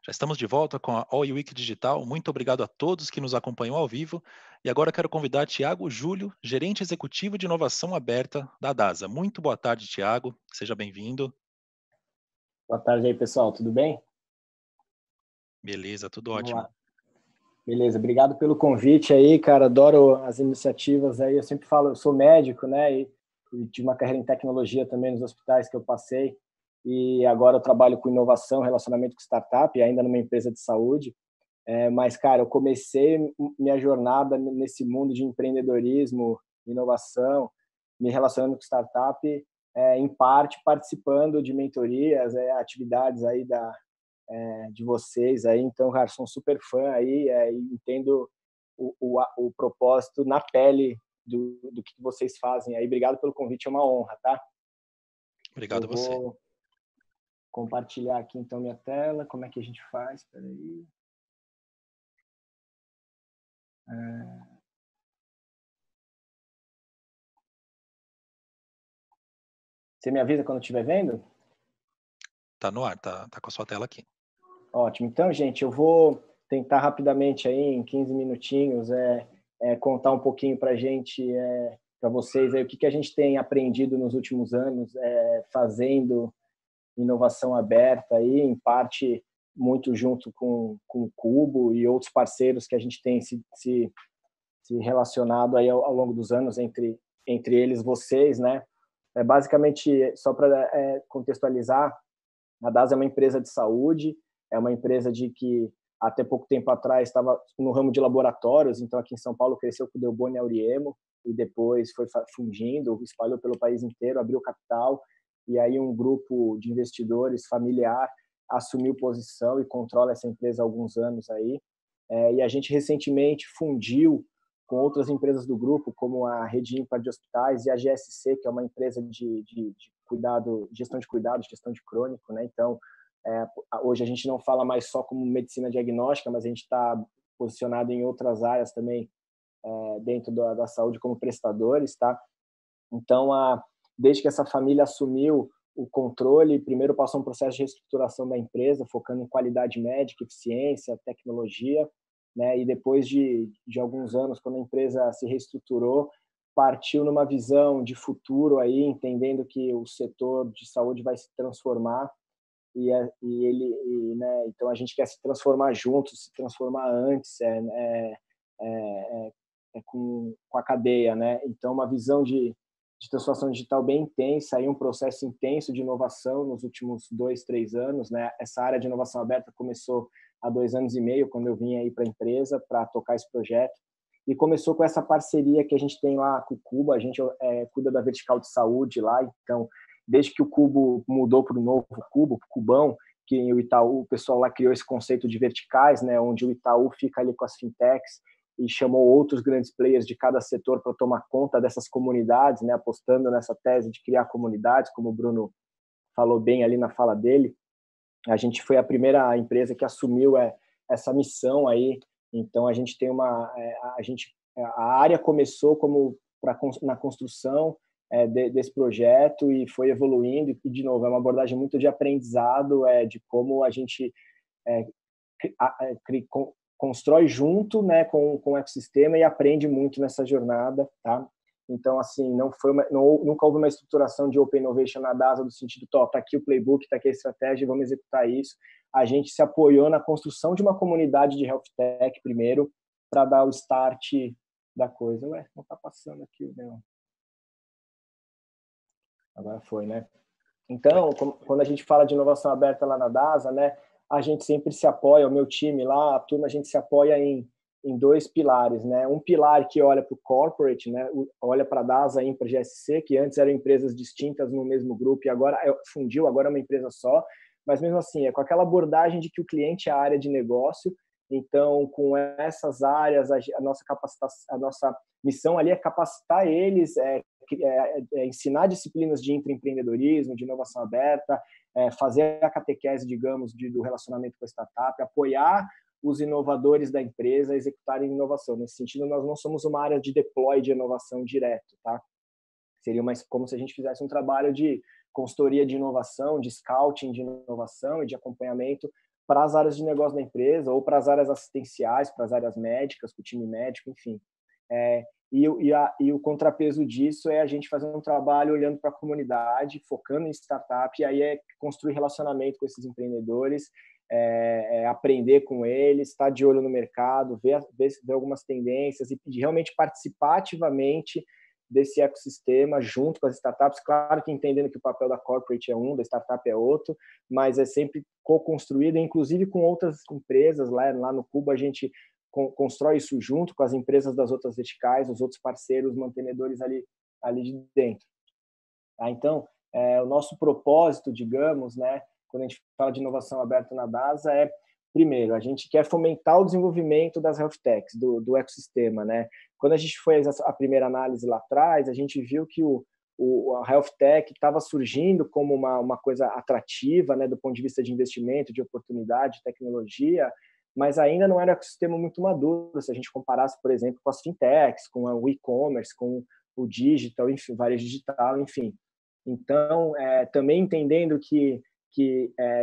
Já estamos de volta com a All Week Digital. Muito obrigado a todos que nos acompanham ao vivo. E agora quero convidar Tiago Júlio, gerente executivo de inovação aberta da DASA. Muito boa tarde, Tiago. Seja bem-vindo. Boa tarde aí, pessoal. Tudo bem? Beleza, tudo Vamos lá. ótimo. Beleza, obrigado pelo convite aí, cara. Adoro as iniciativas aí. Eu sempre falo, eu sou médico, né? E tive uma carreira em tecnologia também nos hospitais que eu passei. E agora eu trabalho com inovação, relacionamento com startup, ainda numa empresa de saúde. Mas, cara, eu comecei minha jornada nesse mundo de empreendedorismo, inovação, me relacionando com startup, em parte participando de mentorias, atividades aí de vocês aí. Então, cara, sou um super fã aí, e entendo o propósito na pele do que vocês fazem aí. Obrigado pelo convite, é uma honra, tá? Eu Obrigado a você. vou compartilhar aqui então minha tela. Como é que a gente faz? Espera aí. Você me avisa quando estiver vendo? Tá no ar, tá com a sua tela aqui. Ótimo. Então, gente, eu vou tentar rapidamente aí, em 15 minutinhos, contar um pouquinho para a gente, para vocês, aí, o que a gente tem aprendido nos últimos anos, fazendo inovação aberta, aí, em parte muito junto com o Cubo e outros parceiros que a gente tem se relacionado aí ao longo dos anos, entre eles vocês, né? Basicamente, só para contextualizar, a DAS é uma empresa de saúde, é uma empresa de que até pouco tempo atrás estava no ramo de laboratórios, então aqui em São Paulo cresceu com o Delboni e Auriemo, e depois foi fungindo, espalhou pelo país inteiro, abriu capital, e aí um grupo de investidores familiar assumiu posição e controla essa empresa há alguns anos aí. E a gente recentemente fundiu com outras empresas do grupo, como a Rede Ímpar de Hospitais e a GSC, que é uma empresa de cuidado, gestão de cuidados, gestão de crônico, né? Então, hoje a gente não fala mais só como medicina diagnóstica, mas a gente está posicionado em outras áreas também, dentro da saúde como prestadores, tá? Então, desde que essa família assumiu o controle, primeiro passou um processo de reestruturação da empresa, focando em qualidade médica, eficiência, tecnologia, né? E depois de alguns anos, quando a empresa se reestruturou, partiu numa visão de futuro aí, entendendo que o setor de saúde vai se transformar né? Então a gente quer se transformar juntos, se transformar antes, com a cadeia, né? Então uma visão de transformação digital bem intensa, aí um processo intenso de inovação nos últimos 2, 3 anos, né? Essa área de inovação aberta começou há 2 anos e meio, quando eu vim aí para a empresa para tocar esse projeto, e começou com essa parceria que a gente tem lá com o Cubo. A gente cuida da vertical de saúde lá, então desde que o Cubo mudou para o novo Cubo, Cubão, que o Itaú, o pessoal lá criou esse conceito de verticais, né, onde o Itaú fica ali com as fintechs e chamou outros grandes players de cada setor para tomar conta dessas comunidades, né, apostando nessa tese de criar comunidades, como o Bruno falou bem ali na fala dele. A gente foi a primeira empresa que assumiu essa missão aí. Então a gente tem a área começou como na construção desse projeto e foi evoluindo, e de novo é uma abordagem muito de aprendizado, de como a gente é, constrói junto, né, com o ecossistema, e aprende muito nessa jornada, tá? Então, assim, nunca houve uma estruturação de Open Innovation na DASA, do sentido, tá aqui o playbook, tá aqui a estratégia, vamos executar isso. A gente se apoiou na construção de uma comunidade de health tech primeiro, para dar o start da coisa. Ué, não tá passando aqui o meu. Agora foi, né? Então, quando a gente fala de inovação aberta lá na DASA, né, a gente sempre se apoia, o meu time lá, a turma, a gente se apoia em dois pilares, né? Um pilar que olha para o corporate, né? Olha para a DASA, Impra, GSC, que antes eram empresas distintas no mesmo grupo e agora fundiu, agora é uma empresa só, mas mesmo assim, é com aquela abordagem de que o cliente é a área de negócio. Então, com essas áreas, a nossa capacitação, a nossa missão ali é capacitar eles, ensinar disciplinas de intraempreendedorismo, de inovação aberta, fazer a catequese, digamos, do relacionamento com a startup, apoiar os inovadores da empresa a executarem inovação. Nesse sentido, nós não somos uma área de deploy de inovação direto, tá? Seria como se a gente fizesse um trabalho de consultoria de inovação, de scouting de inovação e de acompanhamento para as áreas de negócio da empresa ou para as áreas assistenciais, para as áreas médicas, para o time médico, enfim. E o contrapeso disso é a gente fazer um trabalho olhando para a comunidade, focando em startup, e aí é construir relacionamento com esses empreendedores, aprender com eles, estar de olho no mercado, ver algumas tendências e realmente participar ativamente desse ecossistema junto com as startups. Claro que entendendo que o papel da corporate é um, da startup é outro, mas é sempre co-construído, inclusive com outras empresas. Lá no Cubo a gente constrói isso junto com as empresas das outras verticais, os outros parceiros, mantenedores ali de dentro. Então, o nosso propósito, digamos, né, quando a gente fala de inovação aberta na DASA, primeiro, a gente quer fomentar o desenvolvimento das health techs, do ecossistema, né? Quando a gente fez a primeira análise lá atrás, a gente viu que a health tech estava surgindo como uma coisa atrativa, né, do ponto de vista de investimento, de oportunidade, de tecnologia, mas ainda não era um ecossistema muito maduro, se a gente comparasse, por exemplo, com as fintechs, com o e-commerce, com o digital, enfim, varejo digital, enfim. Então, também entendendo que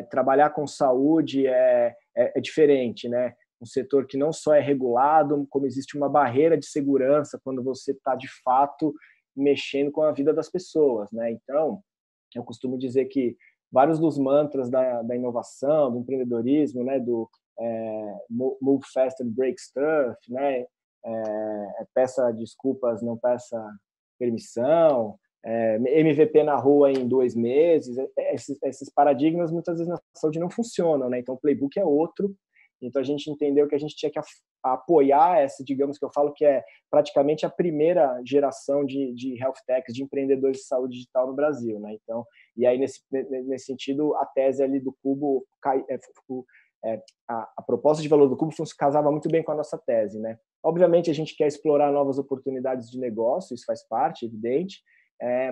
trabalhar com saúde é diferente, né? Um setor que não só é regulado, como existe uma barreira de segurança quando você está, de fato, mexendo com a vida das pessoas, né? Então, eu costumo dizer que vários dos mantras da inovação, do empreendedorismo, né? Do move fast and break stuff, né? Peça desculpas, não peça permissão, MVP na rua em 2 meses. Esses paradigmas muitas vezes na saúde não funcionam, né? Então o playbook é outro. Então a gente entendeu que a gente tinha que apoiar essa, digamos que eu falo que é praticamente a primeira geração de health techs, de empreendedores de saúde digital no Brasil, né? Então, e aí nesse sentido a tese ali do Cubo a proposta de valor do Cubo casava muito bem com a nossa tese, né? Obviamente a gente quer explorar novas oportunidades de negócio, isso faz parte, evidente,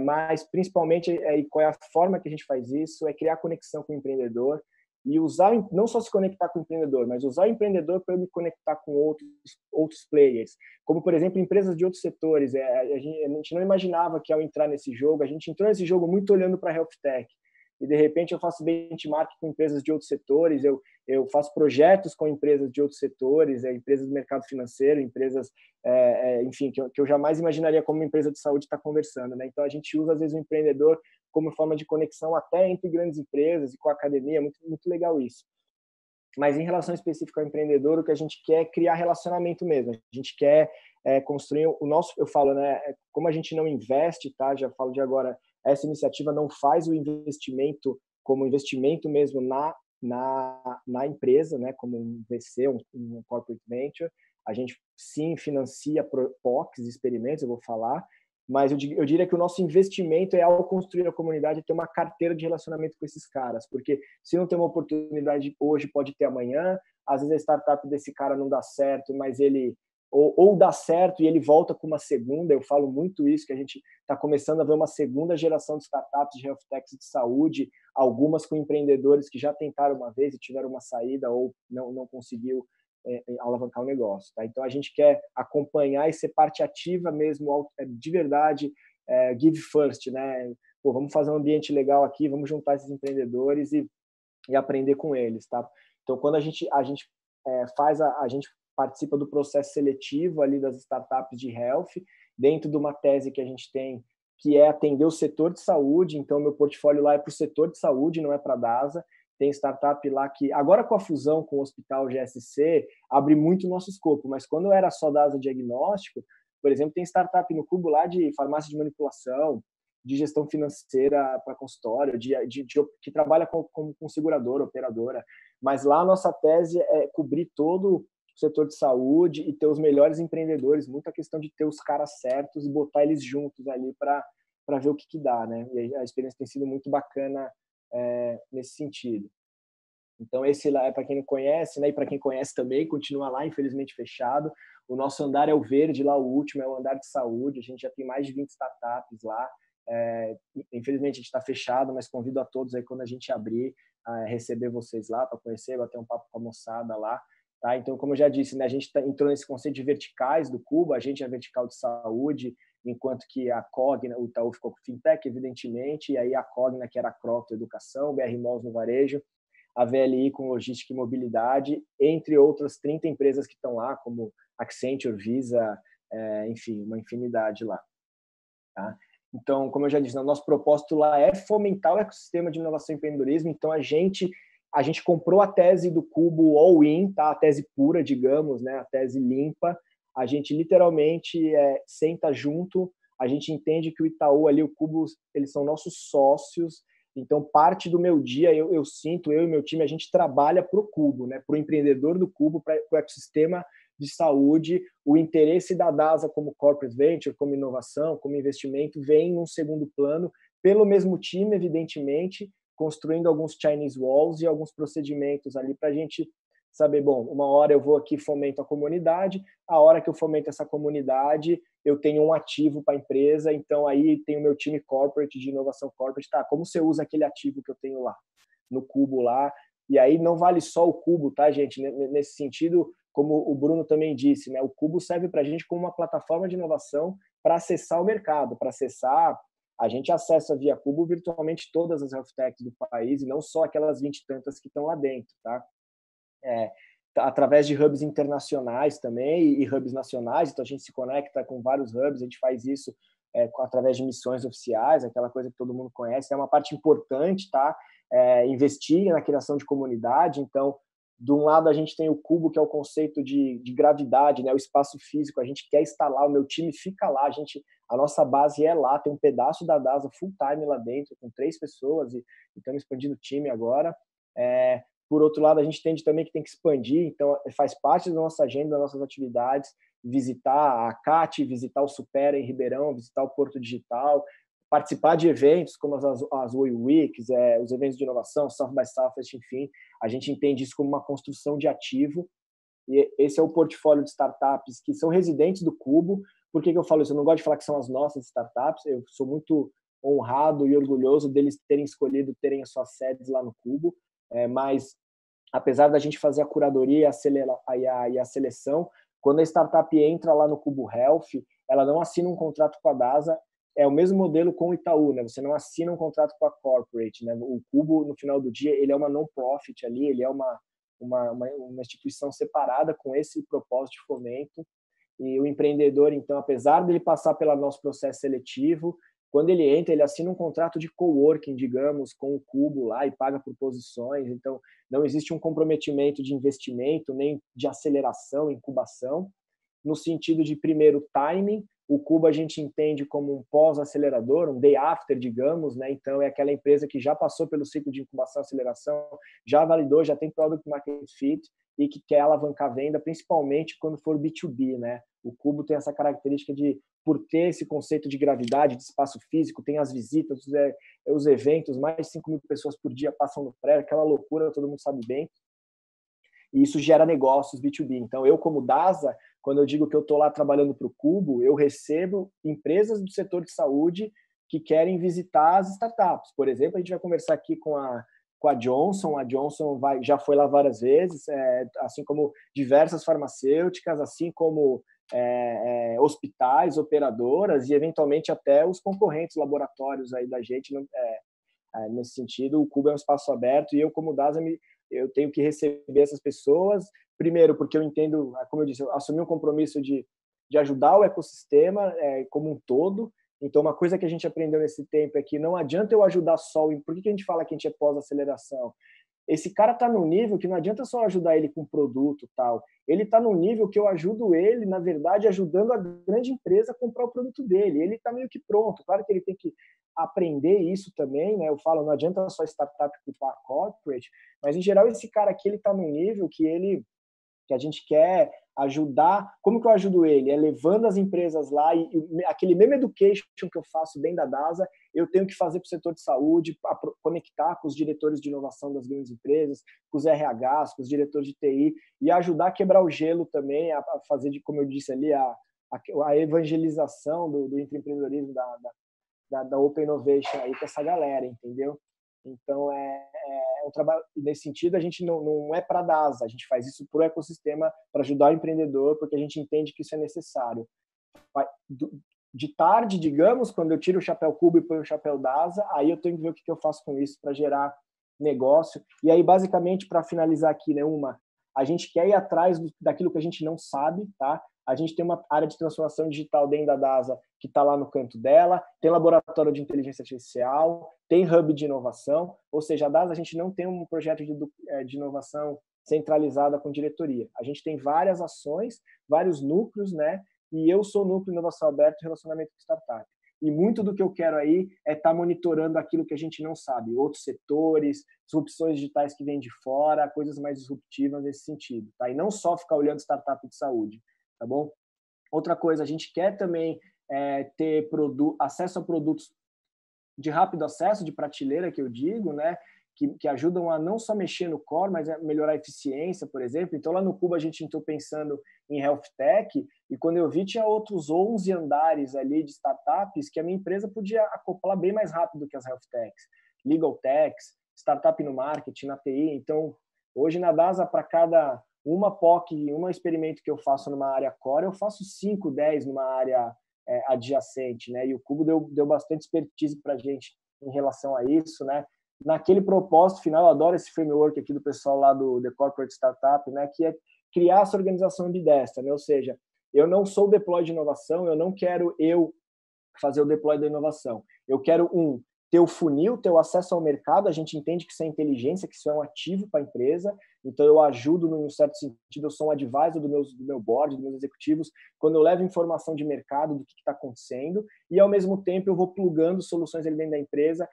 mas principalmente qual é a forma que a gente faz isso, é criar conexão com o empreendedor e usar, não só se conectar com o empreendedor, mas usar o empreendedor para ele conectar com outros players, como, por exemplo, empresas de outros setores. A gente não imaginava que ao entrar nesse jogo, a gente entrou nesse jogo muito olhando para a health tech, e de repente eu faço benchmark com empresas de outros setores, eu faço projetos com empresas de outros setores, empresas do mercado financeiro, empresas, enfim, que eu jamais imaginaria como uma empresa de saúde está conversando, né? Então a gente usa às vezes o empreendedor como forma de conexão até entre grandes empresas e com a academia, muito, muito legal isso. Mas em relação específica ao empreendedor, o que a gente quer é criar relacionamento mesmo. A gente quer construir o nosso, eu falo, né? Como a gente não investe, tá? Já falo de agora, essa iniciativa não faz o investimento como investimento mesmo na empresa, né? Como um VC, um corporate venture. A gente sim financia POCs, experimentos, eu vou falar, mas eu diria que o nosso investimento é ao construir a comunidade, ter uma carteira de relacionamento com esses caras, porque se não tem uma oportunidade hoje, pode ter amanhã. Às vezes a startup desse cara não dá certo, mas ele ou dá certo e ele volta com uma segunda. Eu falo muito isso, que a gente está começando a ver uma segunda geração de startups de health techs de saúde, algumas com empreendedores que já tentaram uma vez e tiveram uma saída ou não conseguiu alavancar o negócio, tá? Então a gente quer acompanhar e ser parte ativa mesmo, de verdade, give first, né? Pô, vamos fazer um ambiente legal aqui, vamos juntar esses empreendedores e aprender com eles, tá? Então quando a gente a gente participa do processo seletivo ali das startups de health, dentro de uma tese que a gente tem, que é atender o setor de saúde. Então meu portfólio lá é para o setor de saúde, não é para a DASA. Tem startup lá que, agora com a fusão com o Hospital GSC, abre muito o nosso escopo, mas quando era só DASA diagnóstico, por exemplo, tem startup no Cubo lá de farmácia de manipulação, de gestão financeira para consultório, que trabalha com seguradora, operadora. Mas lá a nossa tese é cobrir todo o setor de saúde e ter os melhores empreendedores, muita questão de ter os caras certos e botar eles juntos ali para ver o que dá, né? E a experiência tem sido muito bacana nesse sentido. Então esse lá é para quem não conhece, né? E para quem conhece também, continua lá, infelizmente fechado. O nosso andar é o verde, lá o último é o andar de saúde. A gente já tem mais de 20 startups lá. Infelizmente a gente está fechado, mas convido a todos aí, quando a gente abrir, a receber vocês lá para conhecer, bater um papo com a moçada lá. Tá? Então, como eu já disse, né, a gente entrou nesse conceito de verticais do Cubo. A gente é vertical de saúde, enquanto que a Cogna, o Itaú ficou com fintech, evidentemente, e aí a Cogna, que era a Croto Educação, BR Malls no varejo. a VLI com logística e mobilidade, entre outras 30 empresas que estão lá, como Accenture, Visa, enfim, uma infinidade lá. Tá? Então, como eu já disse, o nosso propósito lá é fomentar o ecossistema de inovação e empreendedorismo. Então, a gente comprou a tese do Cubo all-in, tá? A tese pura, digamos, né? A tese limpa. A gente literalmente senta junto, a gente entende que o Itaú ali, o Cubo, eles são nossos sócios. Então, parte do meu dia, eu sinto, eu e meu time, a gente trabalha para o Cubo, né? Para o empreendedor do Cubo, para o ecossistema de saúde. O interesse da DASA como corporate venture, como inovação, como investimento, vem num segundo plano, pelo mesmo time, evidentemente, construindo alguns Chinese walls e alguns procedimentos ali para a gente saber, bom, uma hora eu vou aqui fomento a comunidade, a hora que eu fomento essa comunidade, eu tenho um ativo para a empresa, então aí tem o meu time corporate, de inovação corporate, tá, como você usa aquele ativo que eu tenho lá, no Cubo lá, e aí não vale só o Cubo, tá, gente? Nesse sentido, como o Bruno também disse, né, o Cubo serve para a gente como uma plataforma de inovação para acessar o mercado, para acessar, a gente acessa via Cubo virtualmente todas as health techs do país, e não só aquelas 20 e tantas que estão lá dentro, tá? Através de hubs internacionais também e hubs nacionais, então a gente se conecta com vários hubs, a gente faz isso através de missões oficiais, aquela coisa que todo mundo conhece, é uma parte importante, tá? Investir na criação de comunidade, então, de um lado a gente tem o Cubo, que é o conceito de gravidade, né? O espaço físico, a gente quer estar lá, o meu time fica lá, a nossa base é lá, tem um pedaço da DASA full time lá dentro, com 3 pessoas, e estamos expandindo o time agora. Por outro lado, a gente entende também que tem que expandir, então faz parte da nossa agenda, das nossas atividades, visitar a CAT, visitar o Supera em Ribeirão, visitar o Porto Digital, participar de eventos como as Oi Weeks, os eventos de inovação, South by Southwest, enfim. A gente entende isso como uma construção de ativo, e esse é o portfólio de startups que são residentes do Cubo. Por que eu falo isso? Eu não gosto de falar que são as nossas startups, eu sou muito honrado e orgulhoso deles terem escolhido terem as suas sedes lá no Cubo, mas apesar da gente fazer a curadoria e a seleção, quando a startup entra lá no Cubo Health, ela não assina um contrato com a DASA, é o mesmo modelo com o Itaú, né? Você não assina um contrato com a corporate, né? O Cubo, no final do dia, ele é uma non-profit ali, ele é uma instituição separada com esse propósito de fomento. E o empreendedor, então, apesar dele passar pelo nosso processo seletivo, quando ele entra, ele assina um contrato de coworking, digamos, com o Cubo lá e paga por posições. Então, não existe um comprometimento de investimento, nem de aceleração, incubação. No sentido de, primeiro, timing. O Cubo a gente entende como um pós-acelerador, um day after, digamos, né? Então, é aquela empresa que já passou pelo ciclo de incubação e aceleração, já validou, já tem product market fit e que quer alavancar a venda, principalmente quando for B2B, né? O Cubo tem essa característica de, por ter esse conceito de gravidade, de espaço físico, tem as visitas, os eventos, mais de 5 mil pessoas por dia passam no prédio, aquela loucura, todo mundo sabe bem, e isso gera negócios B2B. Então, eu como DASA, quando eu digo que eu estou lá trabalhando para o Cubo, eu recebo empresas do setor de saúde que querem visitar as startups. Por exemplo, a gente vai conversar aqui com a Johnson. A Johnson já foi lá várias vezes, assim como diversas farmacêuticas, assim como hospitais, operadoras e, eventualmente, até os concorrentes laboratórios aí da gente. Nesse sentido, o Cubo é um espaço aberto e eu, como DASA, eu tenho que receber essas pessoas, primeiro porque eu entendo, como eu disse, eu assumi um compromisso de ajudar o ecossistema como um todo. Então, uma coisa que a gente aprendeu nesse tempo é que não adianta eu ajudar só. Por que a gente fala que a gente é pós-aceleração? Esse cara está num nível que não adianta só ajudar ele com produto tal. Ele está num nível que eu ajudo ele, na verdade, ajudando a grande empresa a comprar o produto dele. Ele está meio que pronto. Claro que ele tem que aprender isso também, né? Eu falo, não adianta só startup culpar a corporate, mas em geral esse cara aqui, ele está num nível que a gente quer ajudar. Como que eu ajudo ele? Levando as empresas lá e aquele mesmo education que eu faço dentro da DASA, eu tenho que fazer para o setor de saúde, conectar com os diretores de inovação das grandes empresas, com os RHs, com os diretores de TI, e ajudar a quebrar o gelo também, a fazer, como eu disse ali, a evangelização do empreendedorismo da Open Innovation aí com essa galera, entendeu? Então, um trabalho nesse sentido. A gente não é para a DASA, a gente faz isso para o ecossistema, para ajudar o empreendedor, porque a gente entende que isso é necessário. De tarde, digamos, quando eu tiro o chapéu Cubo e ponho o chapéu DASA, aí eu tenho que ver o que eu faço com isso para gerar negócio. E aí, basicamente, para finalizar aqui, né, a gente quer ir atrás daquilo que a gente não sabe, tá? A gente tem uma área de transformação digital dentro da DASA que está lá no canto dela, tem laboratório de inteligência artificial, tem hub de inovação, ou seja, a DASA a gente não tem um projeto de inovação centralizada com diretoria. A gente tem várias ações, vários núcleos, né? E eu sou o núcleo de inovação aberta e relacionamento com startup. E muito do que eu quero aí é estar monitorando aquilo que a gente não sabe, outros setores, disrupções digitais que vêm de fora, coisas mais disruptivas nesse sentido, tá? E não só ficar olhando startup de saúde, tá bom? Outra coisa, a gente quer também ter acesso a produtos de rápido acesso, de prateleira, que eu digo, né? Que ajudam a não só mexer no core, mas a melhorar a eficiência, por exemplo. Então, lá no Cubo, a gente entrou pensando em Health Tech, e quando eu vi, tinha outros 11 andares ali de startups que a minha empresa podia acoplar bem mais rápido que as Health Techs. Legal Techs, startup no marketing, na TI. Então, hoje na DASA, para cada uma POC, um experimento que eu faço numa área core, eu faço 5, 10 numa área adjacente, né? E o Cubo deu bastante expertise para a gente em relação a isso, né? Naquele propósito final, eu adoro esse framework aqui do pessoal lá do The Corporate Startup, né? Que é criar essa organização ambidestra, né? Ou seja, eu não sou o deploy de inovação, eu não quero fazer o deploy da inovação. Eu quero ter o funil, ter o acesso ao mercado, a gente entende que isso é inteligência, que isso é um ativo para a empresa, então eu ajudo, num certo sentido, eu sou um advisor do meu board, dos meus executivos, quando eu levo informação de mercado, do que está acontecendo, e ao mesmo tempo eu vou plugando soluções ali dentro da empresa,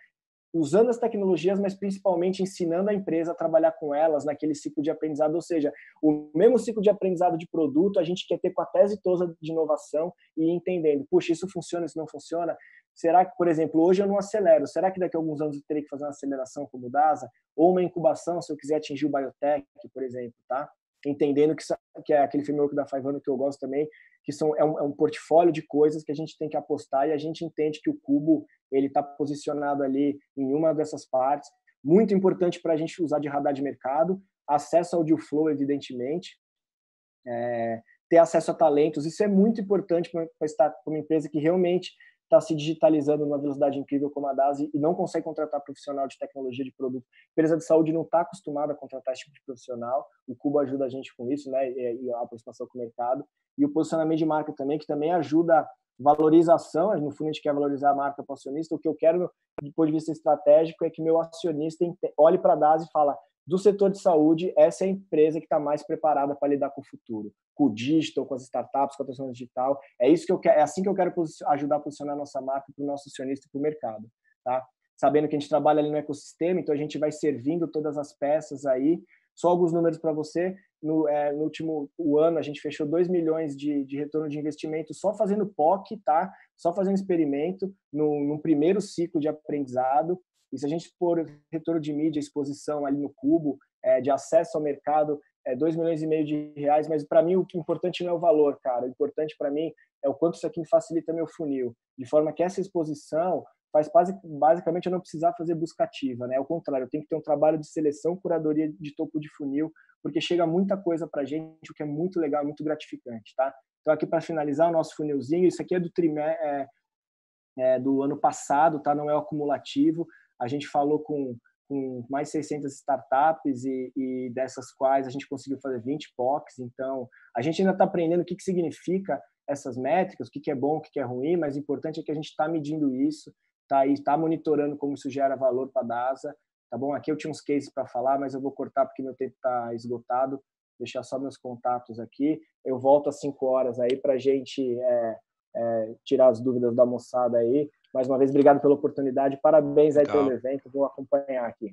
usando as tecnologias, mas principalmente ensinando a empresa a trabalhar com elas naquele ciclo de aprendizado, ou seja, o mesmo ciclo de aprendizado de produto, a gente quer ter com a tese toda de inovação e entendendo, puxa, isso funciona, isso não funciona. Será que, por exemplo, hoje eu não acelero, será que daqui a alguns anos eu terei que fazer uma aceleração como o DASA? Ou uma incubação, se eu quiser atingir o biotech, por exemplo, tá? Entendendo que é aquele framework da 500 que eu gosto também, que é um portfólio de coisas que a gente tem que apostar, e a gente entende que o Cubo ele está posicionado ali em uma dessas partes. Muito importante para a gente usar de radar de mercado, acesso ao deal flow, evidentemente, ter acesso a talentos. Isso é muito importante para uma empresa que realmente está se digitalizando numa velocidade incrível como a DASA e não consegue contratar profissional de tecnologia de produto. A empresa de saúde não está acostumada a contratar esse tipo de profissional. O Cubo ajuda a gente com isso, né? E a aproximação com o mercado. E o posicionamento de marca também, que também ajuda a valorização. No fundo, a gente quer valorizar a marca para o acionista. O que eu quero, do ponto de vista estratégico, é que meu acionista olhe para a DASA e fala: do setor de saúde, essa é a empresa que está mais preparada para lidar com o futuro, com o digital, com as startups, com a transformação digital. É isso que eu quero, é assim que eu quero ajudar a posicionar a nossa marca para o nosso acionista e para o mercado, tá? Sabendo que a gente trabalha ali no ecossistema, então a gente vai servindo todas as peças aí. Só alguns números para você. No último ano, a gente fechou 2 milhões de retorno de investimento só fazendo POC, tá? Só fazendo experimento num primeiro ciclo de aprendizado. E se a gente pôr retorno de mídia, exposição ali no Cubo, de acesso ao mercado, 2 milhões e meio de reais, mas para mim o que é importante não é o valor, cara. O importante para mim é o quanto isso aqui facilita meu funil, de forma que essa exposição faz basicamente eu não precisar fazer busca ativa, né? Ao contrário, eu tenho que ter um trabalho de seleção, curadoria de topo de funil, porque chega muita coisa para a gente, o que é muito legal, muito gratificante, tá? Então aqui para finalizar o nosso funilzinho, isso aqui é do do ano passado, tá? Não é o acumulativo. A gente falou com mais 600 startups e dessas quais a gente conseguiu fazer 20 POCs. Então, a gente ainda está aprendendo o que significa essas métricas, o que é bom, o que é ruim, mas o importante é que a gente está medindo isso, está monitorando como isso gera valor para a DASA, tá bom? Aqui eu tinha uns cases para falar, mas eu vou cortar porque meu tempo está esgotado, deixar só meus contatos aqui. Eu volto às 5 horas aí para a gente tirar as dúvidas da moçada aí. Mais uma vez, obrigado pela oportunidade. Parabéns aí pelo evento. Vou acompanhar aqui.